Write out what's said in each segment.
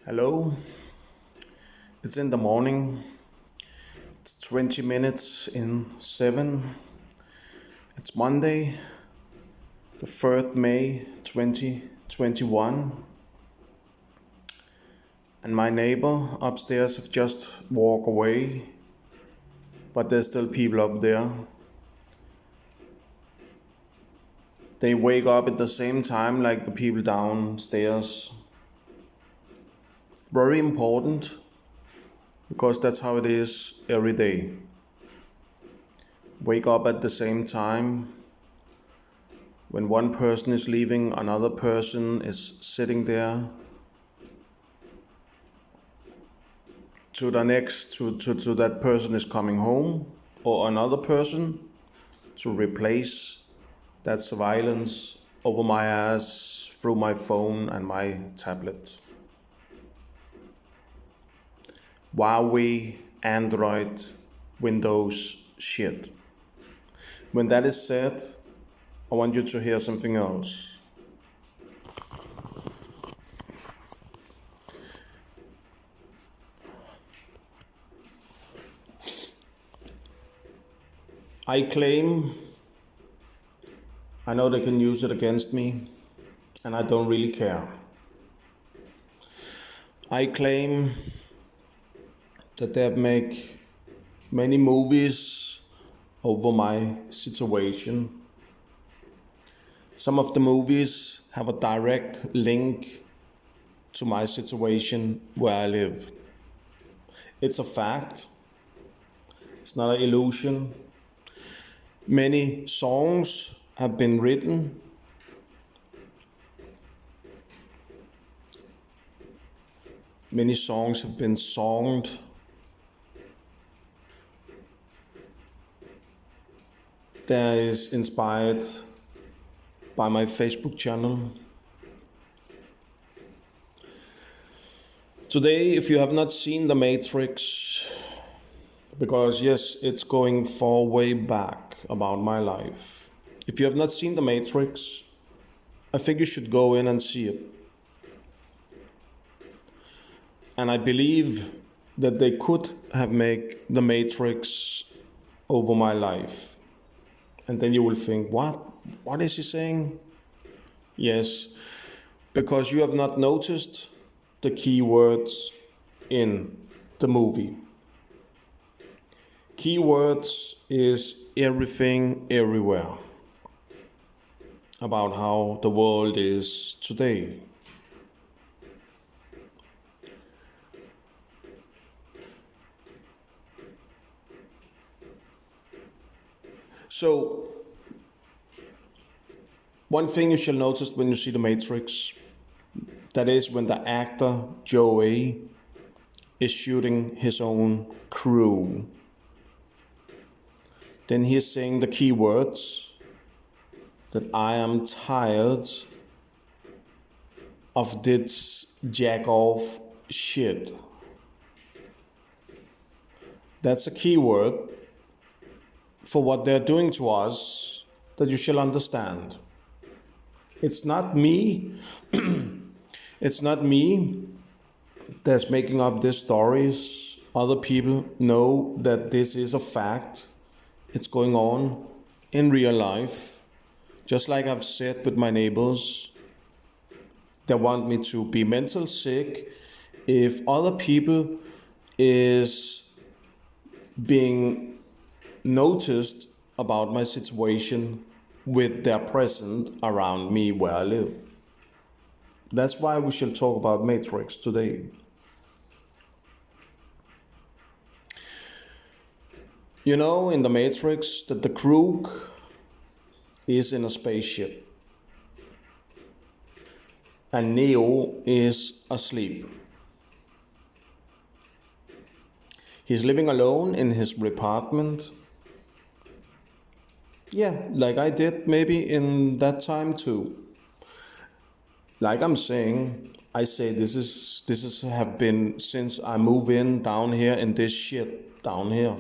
Hello, it's in the morning. It's 20 minutes in 7. It's Monday, the 3rd May 2021. And my neighbor upstairs have just walked away, but there's still people up there. They wake up at the same time like the people downstairs. Very important, because that's how it is every day. Wake up at the same time. When one person is leaving, another person is sitting there. To that person is coming home, or another person to replace that surveillance over my ass through my phone and my tablet. Huawei, Android, Windows shit. When that is said, I want you to hear something else. I claim, I know they can use it against me, and I don't really care. I claim that they make many movies over my situation. Some of the movies have a direct link to my situation where I live. It's a fact. It's not an illusion. Many songs have been written. Many songs have been songed. That is inspired by my Facebook channel. Today, if you have not seen The Matrix, because yes, it's going far way back about my life. If you have not seen The Matrix, I think you should go in and see it. And I believe that they could have made The Matrix over my life. And then you will think, what? What is he saying? Yes, because you have not noticed the keywords in the movie. Keywords is everything, everywhere, about how the world is today. So, one thing you shall notice when you see The Matrix, that is when the actor Joey is shooting his own crew. Then he is saying the keywords that I am tired of this jack-off shit. That's a keyword for what they're doing to us that you shall understand. It's not me. It's not me that's making up these stories. Other people know that this is a fact. It's going on in real life. Just like I've said with my neighbors, they want me to be mental sick if other people is being noticed about my situation with their presence around me where I live. That's why we shall talk about Matrix today. You know, in the Matrix, that the crew is in a spaceship and Neo is asleep. He's living alone in his apartment. Yeah, like I did maybe in that time too. Like I'm saying, I say this is have been since I move in down here in this shit down here.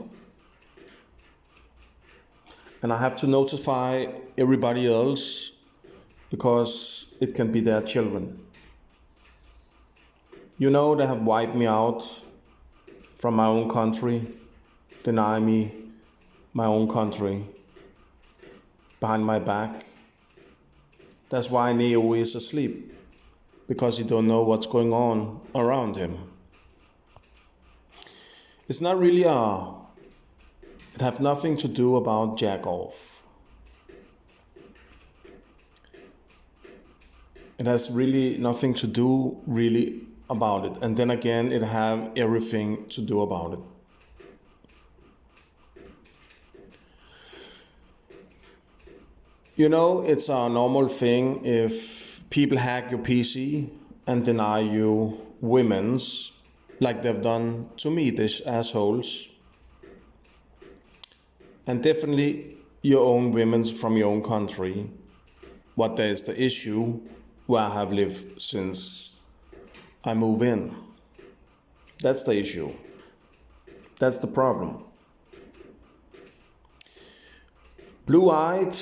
And I have to notify everybody else because it can be their children. You know, they have wiped me out from my own country, deny me my own country behind my back. That's why Neo is asleep, because he don't know what's going on around him. It's not really it have nothing to do about jack off. It has really nothing to do really about it. And then again, it have everything to do about it. You know, it's a normal thing if people hack your PC and deny you women's, like they've done to me, these assholes. And definitely your own women's from your own country. What there is the issue where I have lived since I move in. That's the issue. That's the problem. Blue-eyed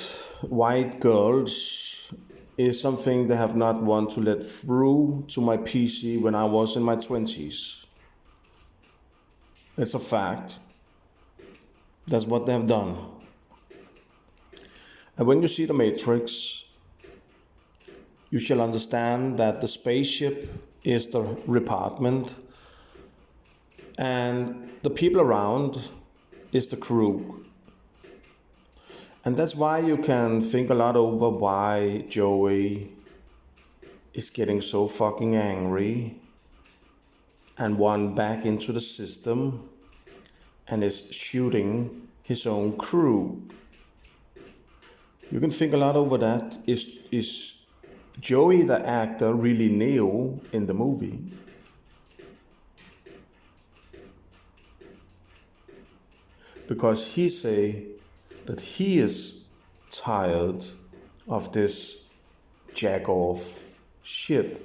white girls is something they have not want to let through to my PC when I was in my 20s. It's a fact. That's what they have done. And when you see the Matrix, you shall understand that the spaceship is the repartment and the people around is the crew. And that's why you can think a lot over why Joey is getting so fucking angry and want back into the system and is shooting his own crew. You can think a lot over that. Is Joey the actor really Neo in the movie? Because he say that he is tired of this jack off shit.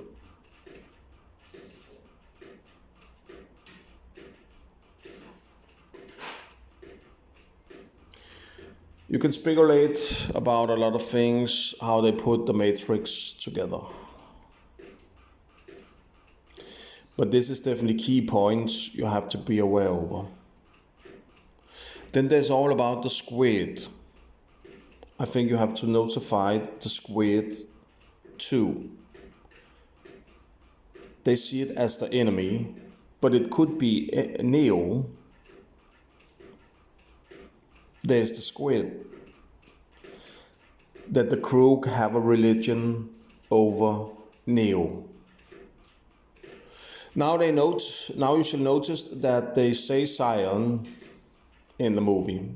You can speculate about a lot of things, how they put the Matrix together. But this is definitely key points you have to be aware of. Then there's all about the squid. I think you have to notify the squid too. They see it as the enemy, but it could be Neo. There's the squid. That the crew have a religion over Neo. Now you shall notice that they say Zion in the movie.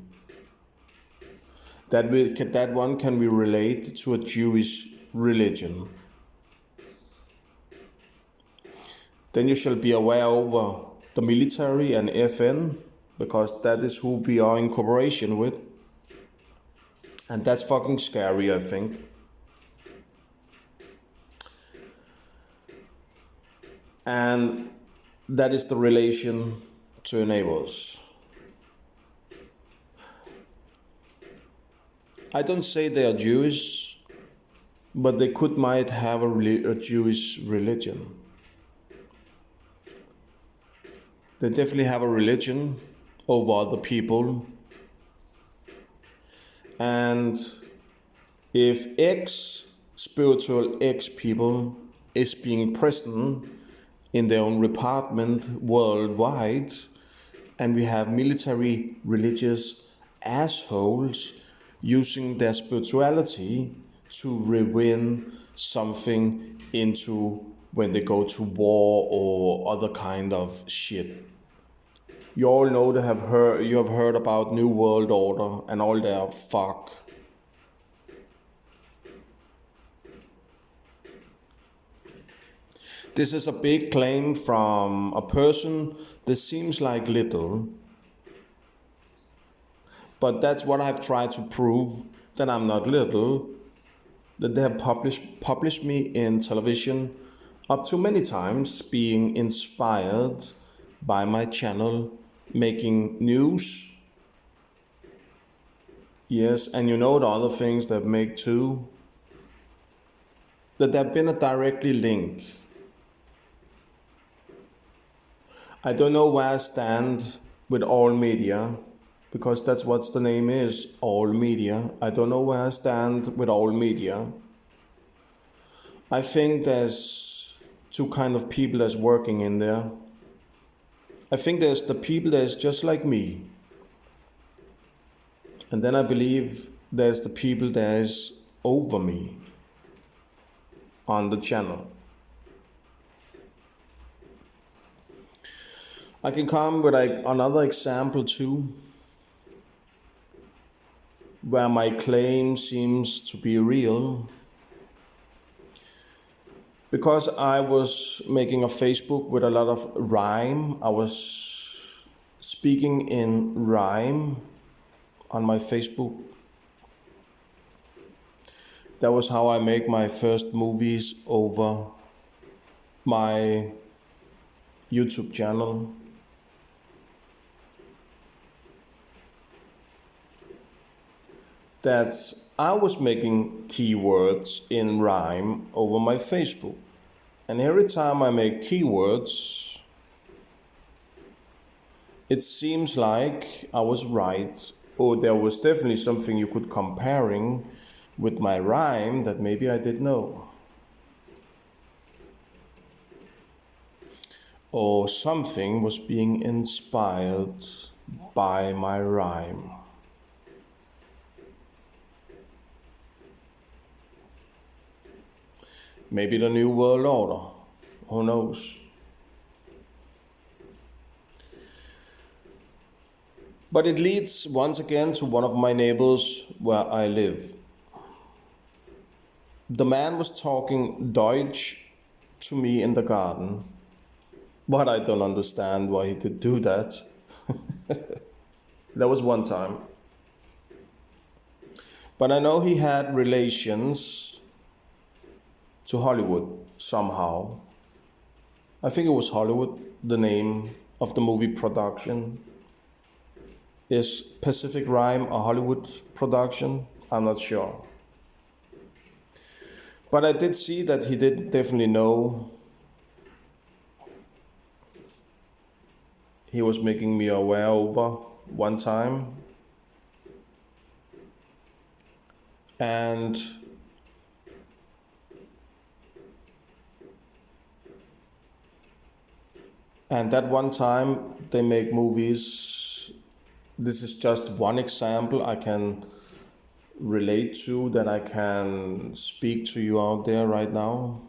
That one can be related to a Jewish religion. Then you shall be aware over the military and FN, because that is who we are in cooperation with. And that's fucking scary, I think. And that is the relation to neighbors. I don't say they are Jewish, but they might have a Jewish religion. They definitely have a religion over other people. And if spiritual X people is being present in their own repartment worldwide, and we have military religious assholes using their spirituality to win something into when they go to war or other kind of shit. You all know you have heard about New World Order and all their fuck. This is a big claim from a person that seems like little. But that's what I've tried to prove, that I'm not little. That they have published me in television up to many times, being inspired by my channel, making news. Yes, and you know the other things that make too. That there have been a directly link I don't know where I stand with all media, because that's what the name is, all media. I don't know where I stand with all media. I think there's two kind of people that's working in there. I think there's the people that's just like me. And then I believe there's the people that is over me on the channel. I can come with another example too, where my claim seems to be real. Because I was making a Facebook with a lot of rhyme, I was speaking in rhyme on my Facebook. That was how I make my first movies over my YouTube channel. That I was making keywords in rhyme over my Facebook. And every time I make keywords, it seems like I was right, or there was definitely something you could comparing with my rhyme that maybe I didn't know. Or something was being inspired by my rhyme. Maybe the New World Order, who knows? But it leads once again to one of my neighbors where I live. The man was talking Deutsch to me in the garden, but I don't understand why he did do that. That was one time. But I know he had relations to Hollywood somehow. I think it was Hollywood, the name of the movie production. Is Pacific Rime a Hollywood production? I'm not sure. But I did see that he did definitely know. He was making me aware over one time. And that one time they make movies. This is just one example I can relate to, that I can speak to you out there right now.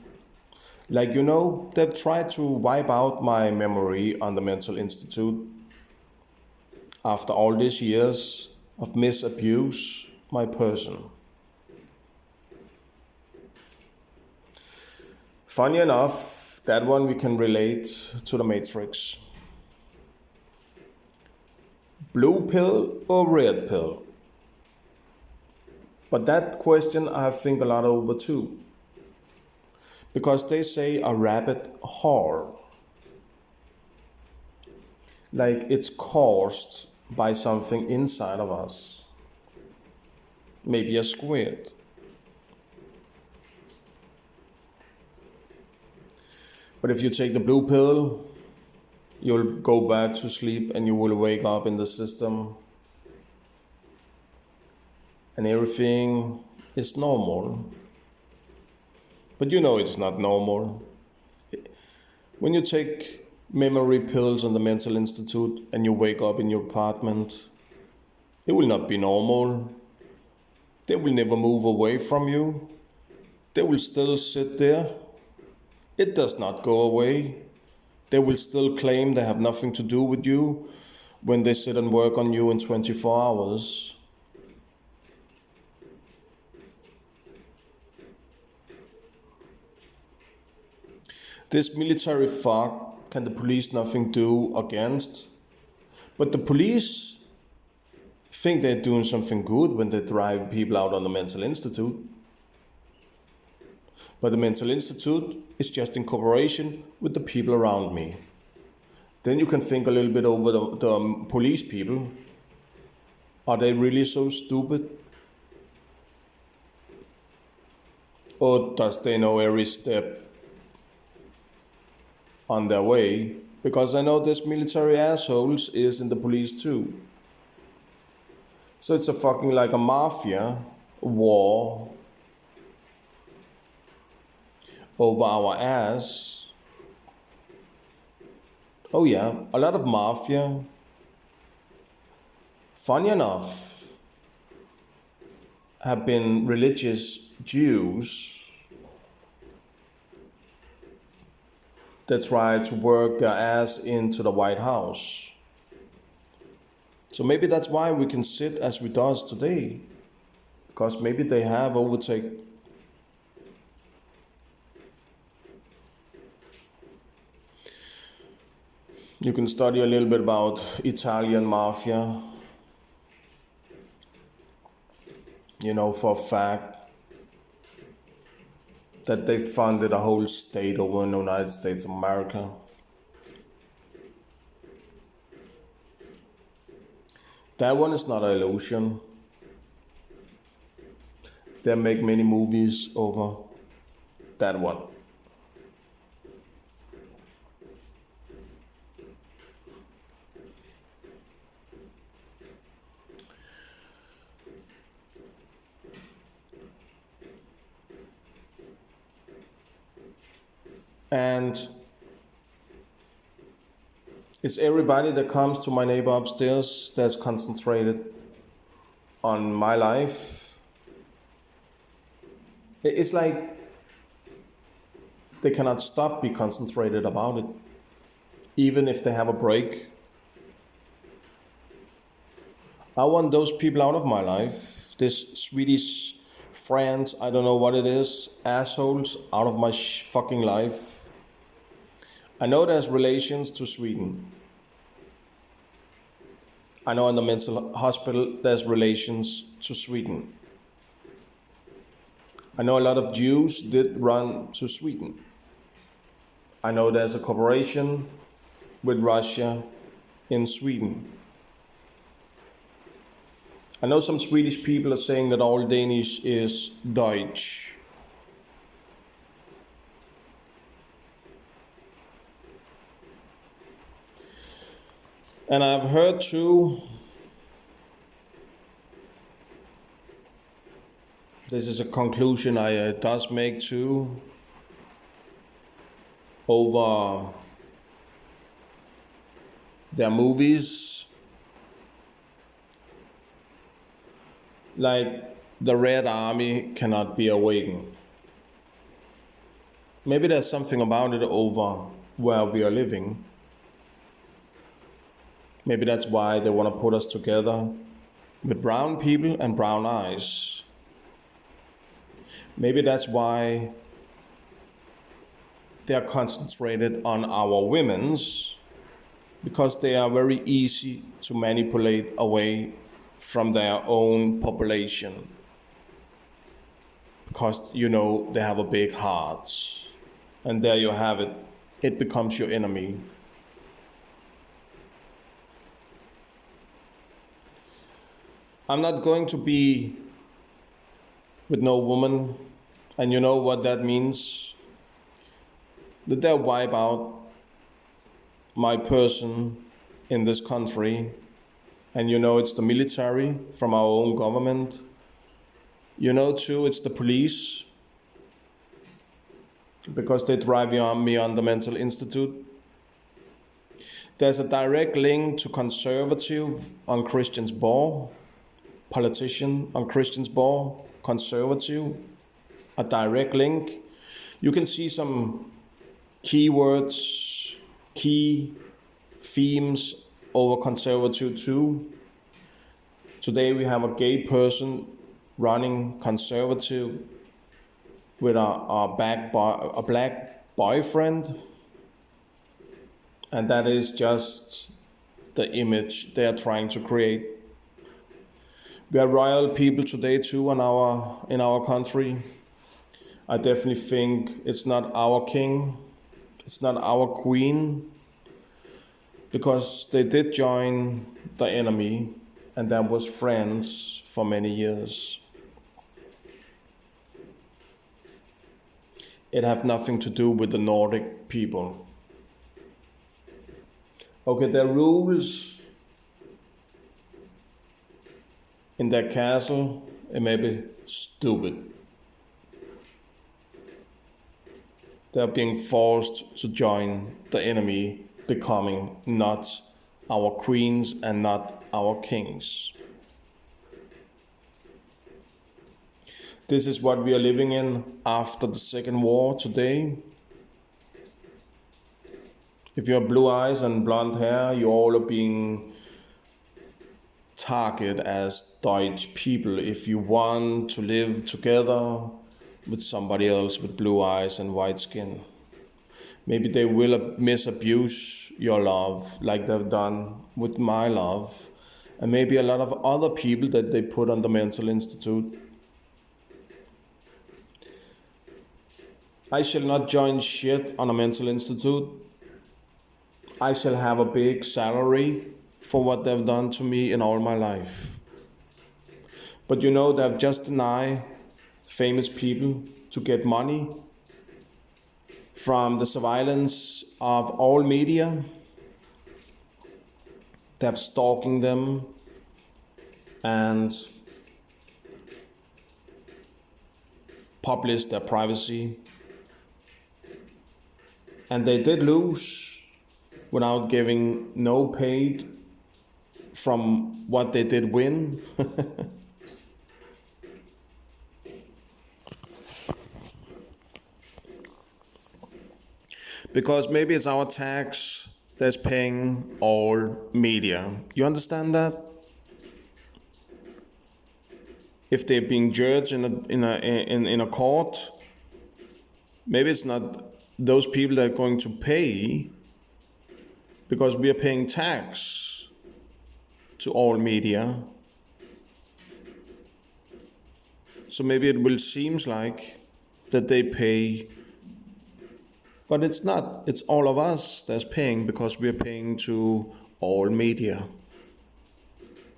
Like, they've tried to wipe out my memory on the mental institute after all these years of misabuse my person. Funny enough, that one we can relate to the Matrix. Blue pill or red pill? But that question I think a lot over too. Because they say a rabbit hole. Like it's caused by something inside of us. Maybe a squid. But if you take the blue pill, you'll go back to sleep and you will wake up in the system. And everything is normal. But it's not normal. When you take memory pills on the mental institute and you wake up in your apartment, it will not be normal. They will never move away from you. They will still sit there. It does not go away. They will still claim they have nothing to do with you when they sit and work on you in 24 hours. This military fog can the police nothing do against. But the police think they're doing something good when they drive people out on the mental institute. But the mental institute is just in cooperation with the people around me. Then you can think a little bit over the police people. Are they really so stupid? Or does they know every step on their way Because I know this military assholes is in the police too. So it's a fucking like a mafia war over our ass. Oh yeah, a lot of mafia. Funny enough, have been religious Jews that try to work their ass into the White House. So maybe that's why we can sit as we does today. Because maybe they have overtaken. You can study a little bit about Italian mafia. You know for a fact that they funded a whole state over in the United States of America. That one is not an illusion. They make many movies over that one. And it's everybody that comes to my neighbor upstairs that's concentrated on my life. It's like they cannot stop be concentrated about it, even if they have a break. I want those people out of my life. This Swedish friends, I don't know what it is, assholes out of my fucking life. I know there's relations to Sweden. I know in the mental hospital there's relations to Sweden. I know a lot of Jews did run to Sweden. I know there's a cooperation with Russia in Sweden. I know some Swedish people are saying that all Danish is Deutsch. And I've heard too, this is a conclusion I does make too, over their movies, like the Red Army cannot be awakened. Maybe there's something about it over where we are living. Maybe that's why they want to put us together with brown people and brown eyes. Maybe that's why they are concentrated on our women's, because they are very easy to manipulate away from their own population. Because, you know, they have a big heart. And there you have it. It becomes your enemy. I'm not going to be with no woman, and you know what that means? That they'll wipe out my person in this country, and you know it's the military from our own government. You know too it's the police, because they drive me on the mental institute. There's a direct link to conservative on Christian's ball. Politician on Christian's ball, conservative, a direct link. You can see some keywords, key themes over conservative too. Today we have a gay person running conservative with a black boyfriend, and that is just the image they are trying to create. We are royal people today too in our country. I definitely think it's not our king, it's not our queen, because they did join the enemy, and that was friends for many years. It have nothing to do with the Nordic people. Okay, their rules in their castle, it may be stupid. They are being forced to join the enemy, becoming not our queens and not our kings. This is what we are living in after the Second War today. If you have blue eyes and blonde hair, you all are being targeted as Deutsch people if you want to live together with somebody else with blue eyes and white skin. Maybe they will misabuse your love like they've done with my love, and maybe a lot of other people that they put on the mental institute. I shall not join shit on a mental institute. I shall have a big salary for what they've done to me in all my life. But you know, they've just denied famous people to get money from the surveillance of all media. They're stalking them and publish their privacy. And they did lose without giving no paid from what they did win. Because maybe it's our tax that's paying all media. You understand that? If they're being judged in a court, maybe it's not those people that are going to pay, because we are paying tax to all media. So maybe it will seem like that they pay, but it's not. It's all of us that's paying, because we are paying to all media.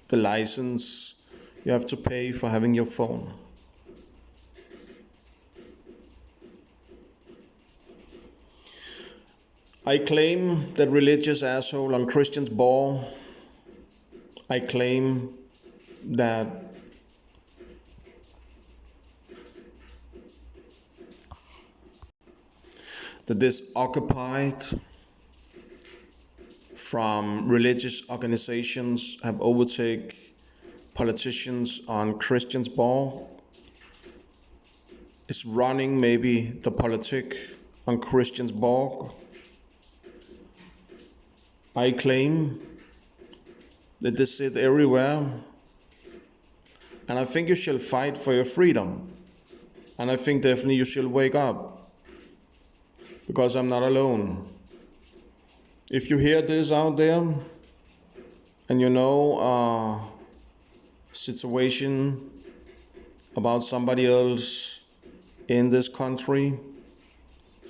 The license you have to pay for having your phone. I claim that religious asshole on Christian's ball. I claim that this occupied from religious organizations have overtaken politicians on Christian's ball. Is running maybe the politic on Christian's ball. I claim that they sit everywhere, and I think you shall fight for your freedom, and I think definitely you shall wake up, because I'm not alone. If you hear this out there, and you know a situation about somebody else in this country,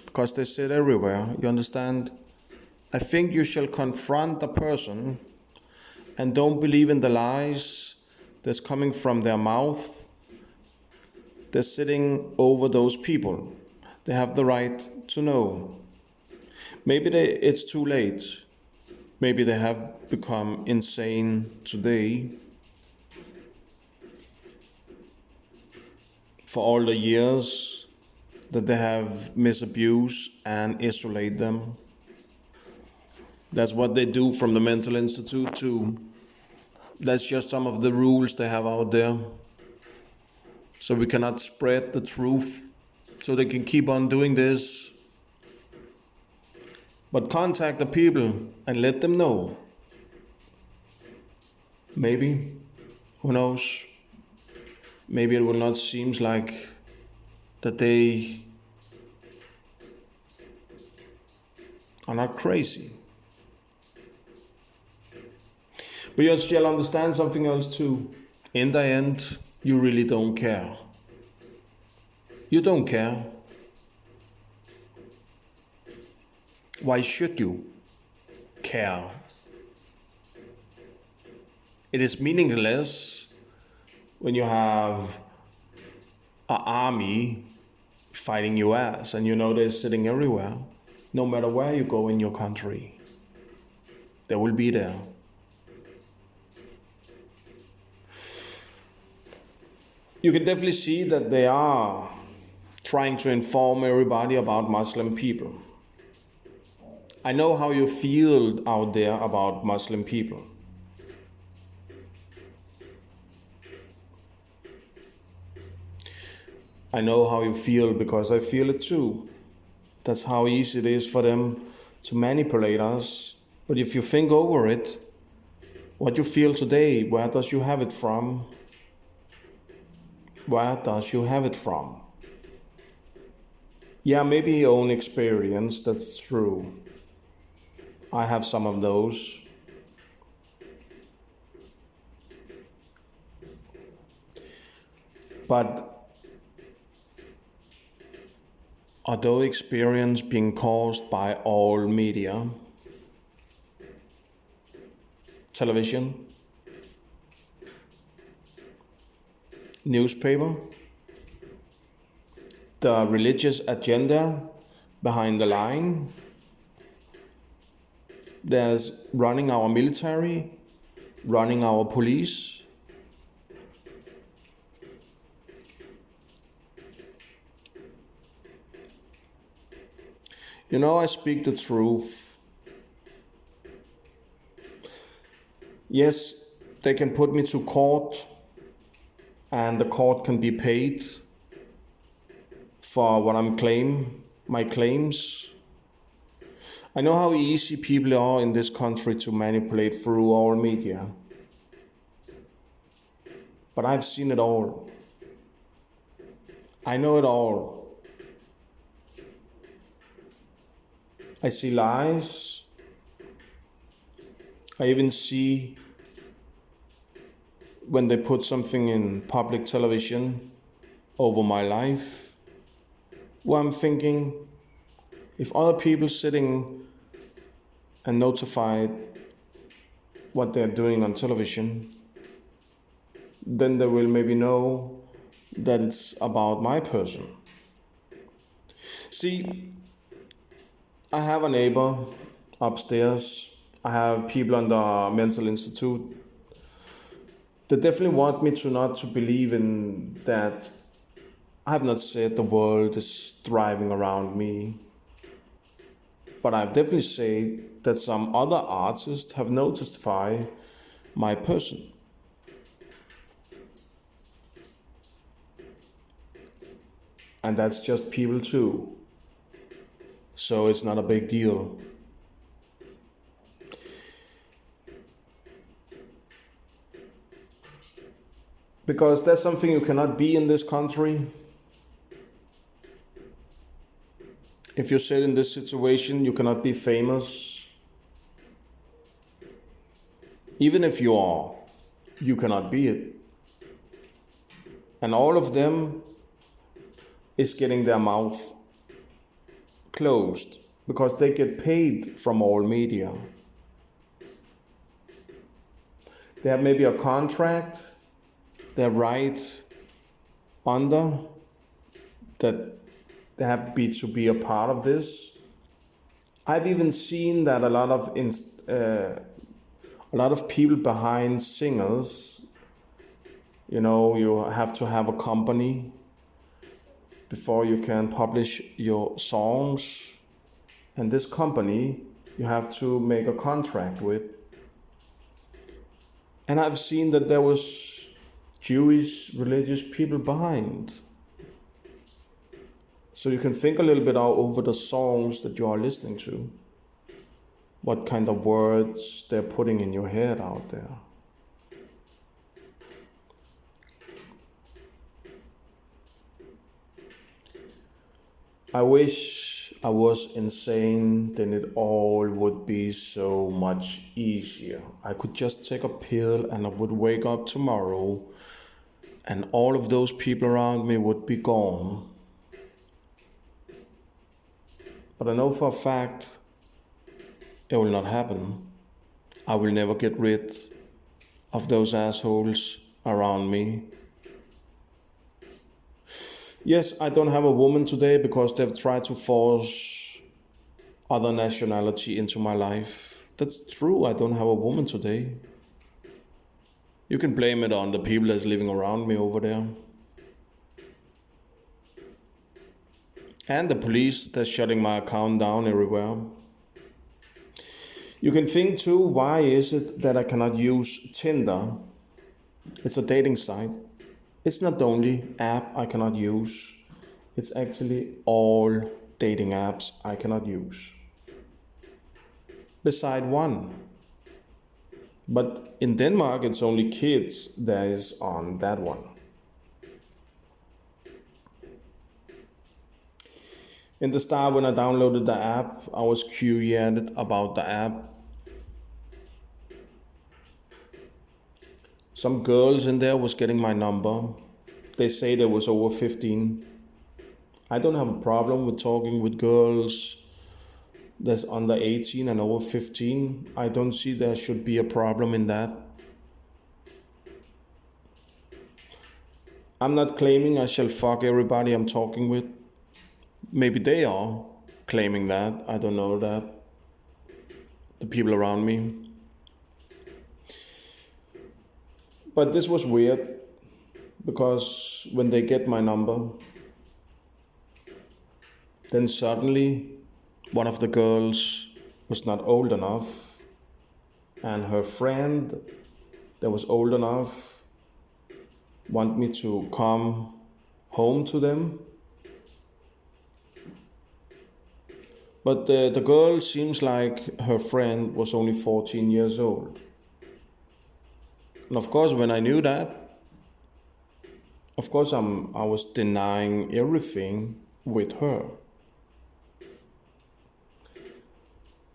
because they sit everywhere, you understand? I think you shall confront the person and don't believe in the lies that's coming from their mouth. They're sitting over those people. They have the right to know. Maybe it's too late. Maybe they have become insane today. For all the years that they have misused and isolate them. That's what they do from the mental institute too. That's just some of the rules they have out there. So we cannot spread the truth. So they can keep on doing this. But contact the people and let them know. Maybe, who knows? Maybe it will not seem like that they are not crazy. But you shall understand something else too. In the end, you really don't care. You don't care. Why should you care? It is meaningless when you have an army fighting your ass, and you know they're sitting everywhere, no matter where you go in your country. They will be there. You can definitely see that they are trying to inform everybody about Muslim people. I know how you feel out there about Muslim people. I know how you feel because I feel it too. That's how easy it is for them to manipulate us. But if you think over it, what you feel today, where does you have it from? Where does you have it from? Yeah, maybe your own experience, that's true. I have some of those. But are those experiences being caused by all media? Television? Newspaper? The religious agenda behind the line? There's running our military, running our police. You know, I speak the truth. Yes, they can put me to court, and the court can be paid for what my claims. I know how easy people are in this country to manipulate through all media. But I've seen it all. I know it all. I see lies. I even see when they put something in public television over my life, where I'm thinking, if other people sitting and notified what they're doing on television, then they will maybe know that it's about my person. See, I have a neighbor upstairs. I have people on the mental institute. They definitely want me to not to believe in that. I have not said the world is thriving around me. But I've definitely said that some other artists have notified my person. And that's just people too. So it's not a big deal. Because there's something you cannot be in this country. If you sit in this situation, you cannot be famous. Even if you are, you cannot be it. And all of them is getting their mouth closed because they get paid from all media. They have maybe a contract, they're right under that they have to be a part of this. I've even seen that a lot of people behind singers, you have to have a company before you can publish your songs, and this company you have to make a contract with. And I've seen that there was Jewish religious people behind. So you can think a little bit over the songs that you are listening to. What kind of words they're putting in your head out there. I wish I was insane, then it all would be so much easier. I could just take a pill and I would wake up tomorrow and all of those people around me would be gone. But I know for a fact it will not happen. I will never get rid of those assholes around me. Yes, I don't have a woman today because they've tried to force other nationality into my life. That's true, I don't have a woman today. You can blame it on the people that's living around me over there. And the police that's shutting my account down everywhere. You can think too, why is it that I cannot use Tinder? It's a dating site. It's not the only app I cannot use. It's actually all dating apps I cannot use. Beside one. But in Denmark, it's only kids that is on that one. In the start, when I downloaded the app, I was curious about the app. Some girls in there was getting my number. They say they was over 15. I don't have a problem with talking with girls that's under 18 and over 15. I don't see there should be a problem in that. I'm not claiming I shall fuck everybody I'm talking with. Maybe they are claiming that. I don't know that. The people around me. But this was weird, because when they get my number, then suddenly one of the girls was not old enough, and her friend that was old enough want me to come home to them. But the girl seems like her friend was only 14 years old. And of course, when I knew that, of course I was denying everything with her.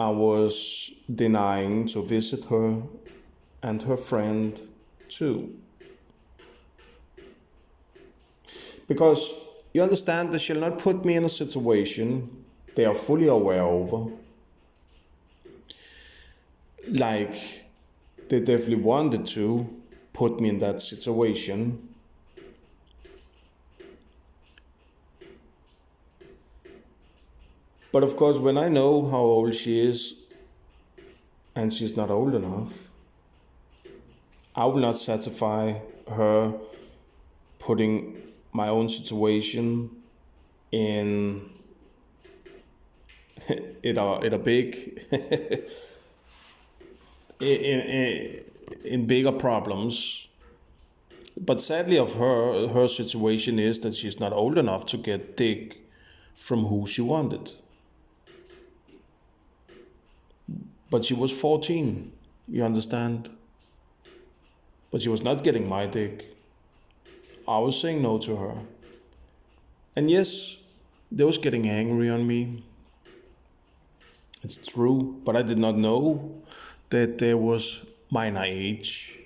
I was denying to visit her and her friend too. Because you understand, they shall not put me in a situation they are fully aware over. Like, they definitely wanted to put me in that situation. But of course, when I know how old she is, and she's not old enough, I will not satisfy her putting my own situation in a big in bigger problems. But sadly of her situation is that she's not old enough to get dick from who she wanted. But she was 14, you understand? But she was not getting my dick. I was saying no to her. And yes, they was getting angry on me. It's true, but I did not know that there was minor age.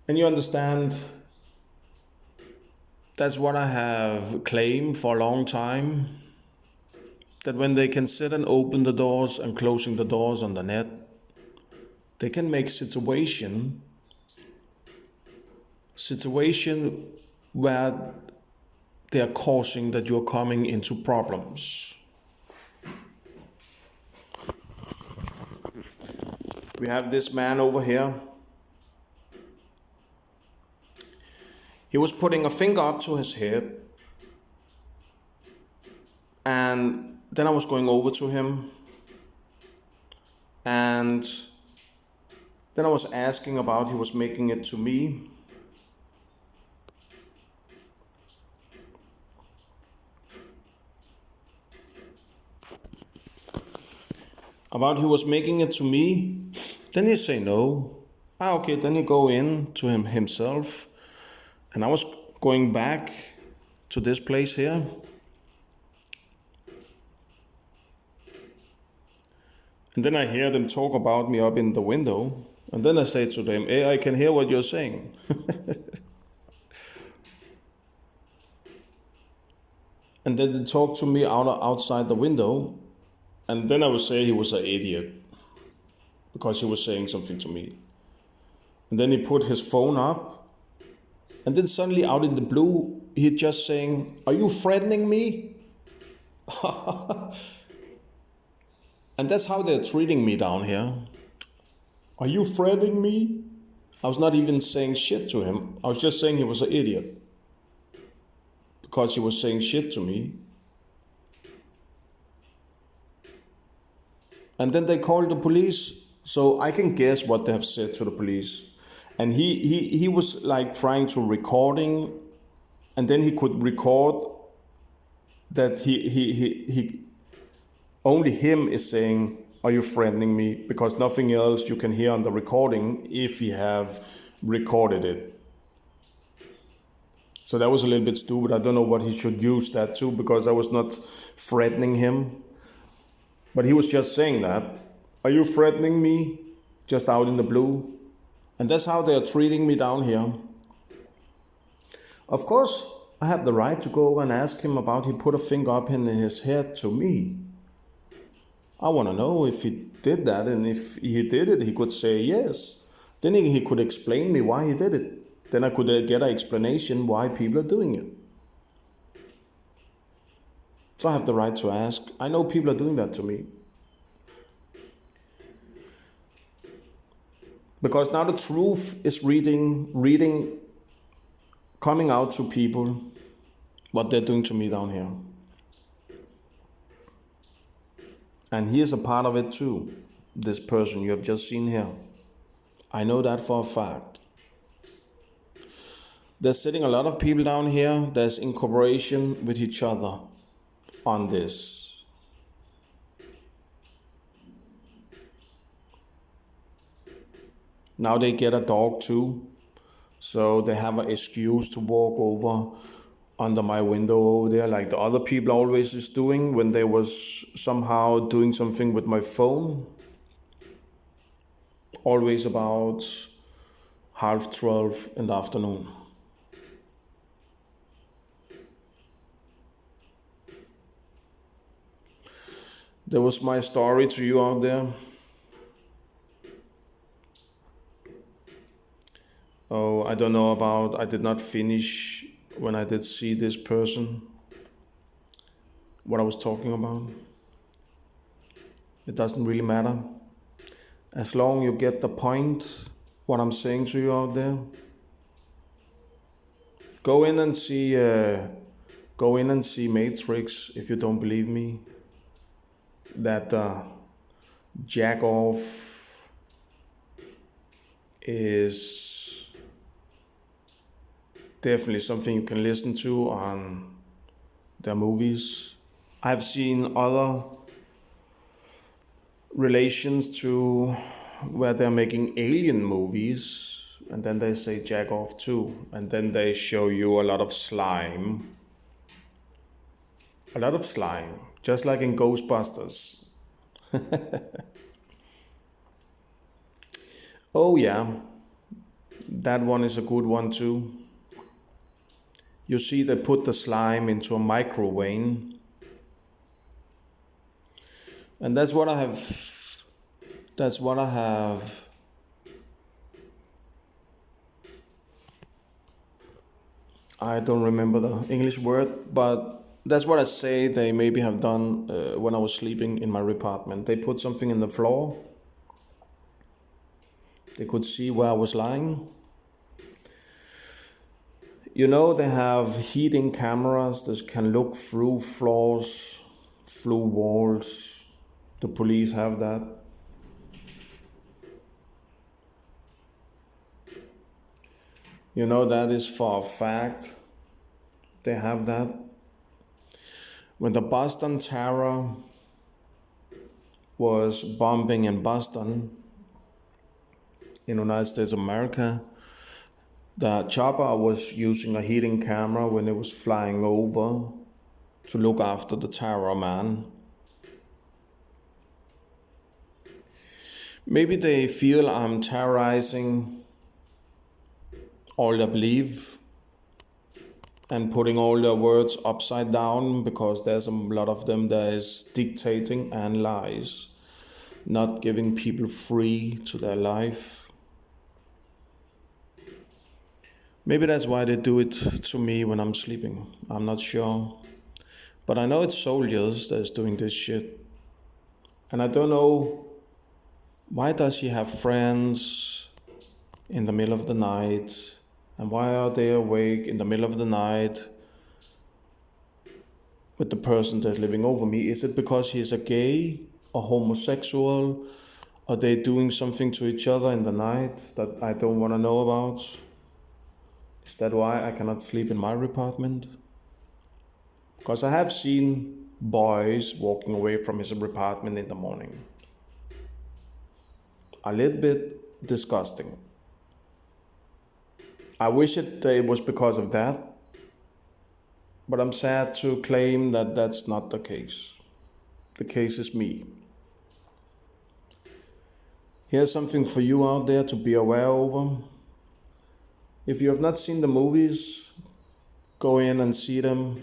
And you understand, that's what I have claimed for a long time. That when they can sit and open the doors and closing the doors on the net, they can make situation where they are causing that you're coming into problems. We have this man over here. He was putting a finger up to his head, and then I was going over to him, and then I was asking about, he was making it to me. About he was making it to me, then he say no. Okay, then he go in to himself, and I was going back to this place here. And then I hear them talk about me up in the window, and then I say to them, hey, I can hear what you're saying. And then they talk to me outside the window, and then I would say he was an idiot, because he was saying something to me. And then he put his phone up, and then suddenly out in the blue, he just saying, are you threatening me? And that's how they're treating me down here. Are you threatening me? I was not even saying shit to him. I was just saying he was an idiot. Because he was saying shit to me. And then they called the police. So I can guess what they have said to the police. And he was like trying to recording. And then he could record that he only him is saying, are you threatening me? Because nothing else you can hear on the recording if he have recorded it. So that was a little bit stupid. I don't know what he should use that to, because I was not threatening him. But he was just saying that. Are you threatening me? Just out in the blue. And that's how they're treating me down here. Of course, I have the right to go and ask him about he put a finger up in his head to me. I want to know if he did that, and if he did it, he could say yes. Then he could explain me why he did it. Then I could get an explanation why people are doing it. So I have the right to ask. I know people are doing that to me. Because now the truth is reading, coming out to people, what they're doing to me down here. And he is a part of it too, this person you have just seen here. I know that for a fact. There's sitting a lot of people down here that's in cooperation with each other on this. Now they get a dog too, so they have an excuse to walk over under my window over there, like the other people always is doing when they was somehow doing something with my phone. Always about 11:30 in the afternoon. There was my story to you out there. Oh, I don't know about, I did not finish when I did see this person, what I was talking about. It doesn't really matter. As long you get the point, what I'm saying to you out there. Go in and see Matrix if you don't believe me. That jack off is definitely something you can listen to on their movies. I've seen other relations to where they're making alien movies, and then they say jack off too, and then they show you a lot of slime. A lot of slime, just like in Ghostbusters. Oh yeah, that one is a good one too. You see, they put the slime into a microwave. And that's what I have. I don't remember the English word, but that's what I say they maybe have done when I was sleeping in my apartment. They put something in the floor. They could see where I was lying. You know, they have heating cameras that can look through floors, through walls. The police have that. You know, that is for a fact. They have that. When the Boston terror was bombing in Boston, in the United States of America, the chopper was using a heating camera when it was flying over to look after the terror man. Maybe they feel I'm terrorizing all their belief and putting all their words upside down, because there's a lot of them that is dictating and lies, not giving people free to their life. Maybe that's why they do it to me when I'm sleeping. I'm not sure. But I know it's soldiers that's doing this shit. And I don't know, why does she have friends in the middle of the night? And why are they awake in the middle of the night with the person that's living over me? Is it because he's a gay or homosexual? Are they doing something to each other in the night that I don't want to know about? Is that why I cannot sleep in my apartment? Because I have seen boys walking away from his apartment in the morning. A little bit disgusting. I wish it was because of that, but I'm sad to claim that that's not the case. The case is me. Here's something for you out there to be aware over. If you have not seen the movies, go in and see them,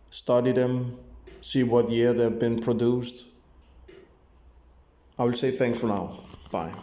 study them, see what year they've been produced. I will say thanks for now. Bye.